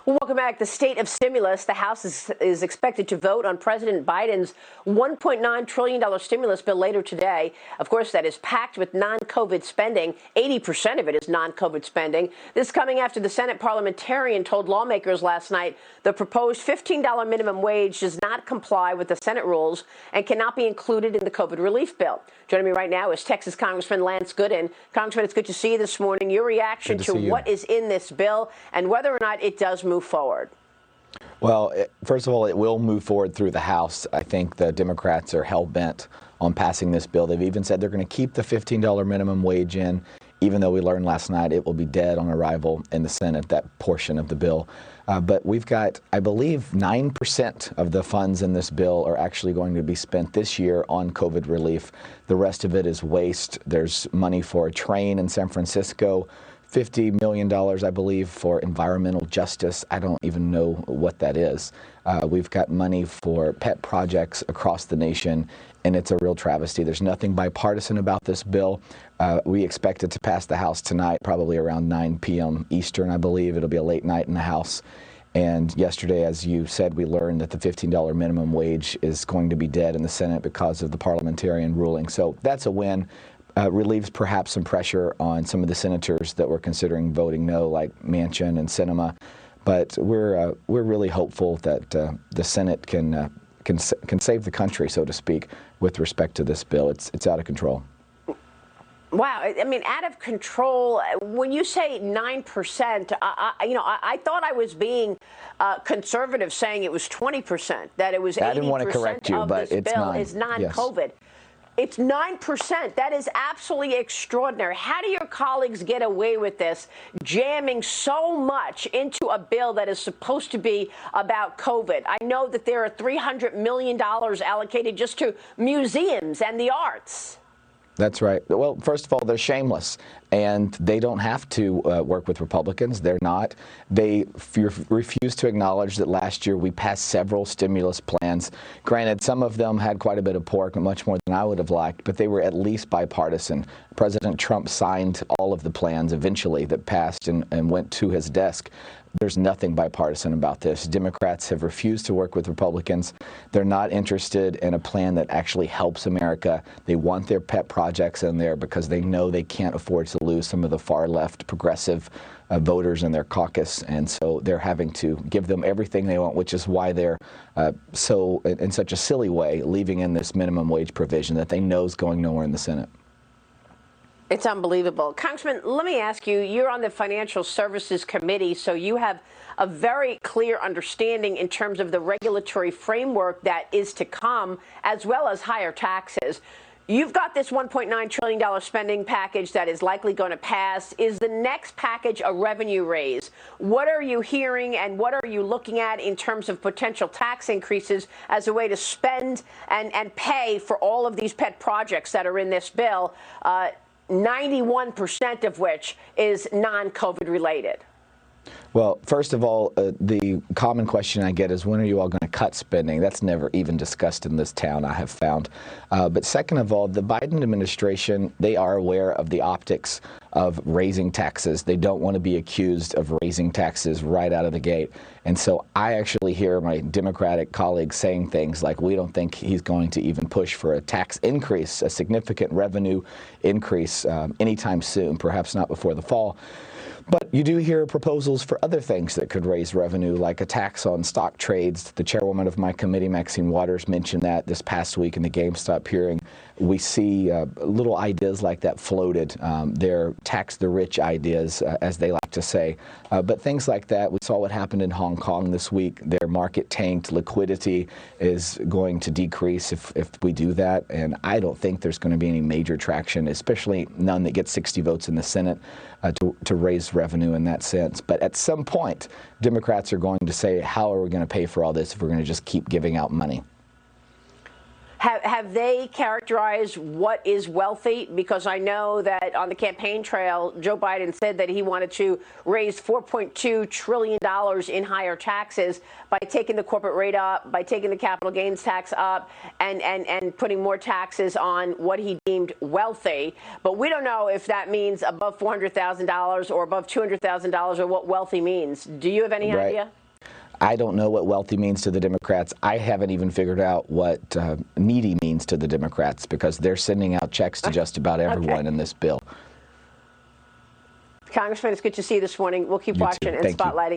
Well, welcome back. The state of stimulus. The House is expected to vote on President Biden's $1.9 trillion stimulus bill later today. Of course, that is packed with non-COVID spending. 80% of it is non-COVID spending. This coming after the Senate parliamentarian told lawmakers last night the proposed $15 minimum wage does not comply with the Senate rules and cannot be included in the COVID relief bill. Joining me right now is Texas Congressman Lance Gooden. Congressman, it's good to see you this morning. Your reaction to what is in this bill and whether or not it does move forward. Well, first of all, it will move forward through the House. I think the Democrats are hell-bent on passing this bill. They've even said they're going to keep the $15 minimum wage in, even though we learned last night it will be dead on arrival in the Senate, that portion of the bill. But we've got, I believe, 9% of the funds in this bill are actually going to be spent this year on COVID relief. The rest of it is waste. There's money for a train in San Francisco, $50 million, I believe, for environmental justice. I don't even know what that is. We've got money for pet projects across the nation, and it's a real travesty. There's nothing bipartisan about this bill. We expect it to pass the House tonight, probably around 9 p.m. Eastern, I believe. It'll be a late night in the House. And yesterday, as you said, we learned that the $15 minimum wage is going to be dead in the Senate because of the parliamentarian ruling. So that's a win. Relieves perhaps some pressure on some of the senators that were considering voting no, like Manchin and Sinema. But we're really hopeful that the Senate can save the country, so to speak, with respect to this bill. It's out of control. Wow, I mean, out of control. When you say 9%, I thought I was being conservative, saying it was 20%. That it was 80% I didn't want to correct you, of but this it's bill 9. is non-COVID. Yes. It's 9%. That is absolutely extraordinary. How do your colleagues get away with this, jamming so much into a bill that is supposed to be about COVID? I know that there are $300 million allocated just to museums and the arts. That's right. Well, first of all, they're shameless, and they don't have to work with Republicans. They're not. They refuse to acknowledge that last year we passed several stimulus plans. Granted, some of them had quite a bit of pork, much more than I would have liked, but they were at least bipartisan. President Trump signed all of the plans eventually that passed and went to his desk. There's nothing bipartisan about this. Democrats have refused to work with Republicans. They're not interested in a plan that actually helps America. They want their pet projects in there because they know they can't afford to lose some of the far-left progressive voters in their caucus. And so they're having to give them everything they want, which is why they're so, in such a silly way, leaving in this minimum wage provision that they know is going nowhere in the Senate. It's unbelievable. Congressman, let me ask you, you're on the Financial Services Committee, so you have a very clear understanding in terms of the regulatory framework that is to come, as well as higher taxes. You've got this $1.9 trillion spending package that is likely going to pass. Is the next package a revenue raise? What are you hearing and what are you looking at in terms of potential tax increases as a way to spend and pay for all of these pet projects that are in this bill? 91% of which is non-COVID related. Well, first of all, the common question I get is, when are you all going to cut spending? That's never even discussed in this town, I have found. But second of all, the Biden administration, they are aware of the optics of raising taxes. They don't want to be accused of raising taxes right out of the gate. And so I actually hear my Democratic colleagues saying things like, we don't think he's going to even push for a tax increase, a significant revenue increase anytime soon, perhaps not before the fall. But you do hear proposals for other things that could raise revenue, like a tax on stock trades. The chairwoman of my committee, Maxine Waters, mentioned that this past week in the GameStop hearing. We see little ideas like that floated. They're tax the rich ideas, as they like to say. But things like that, we saw what happened in Hong Kong this week. Their market tanked. Liquidity is going to decrease if we do that. And I don't think there's going to be any major traction, especially none that gets 60 votes in the Senate to raise revenue in that sense. But at some point, Democrats are going to say, how are we going to pay for all this if we're going to just keep giving out money? Have they characterized what is wealthy? Because I know that on the campaign trail, Joe Biden said that he wanted to raise $4.2 trillion in higher taxes by taking the corporate rate up, by taking the capital gains tax up, and putting more taxes on what he deemed wealthy. But we don't know if that means above $400,000 or above $200,000 or what wealthy means. Do you have any idea? I don't know what wealthy means to the Democrats. I haven't even figured out what needy means to the Democrats, because they're sending out checks to just about everyone in this bill. Congressman, it's good to see you this morning. We'll keep watching and spotlighting.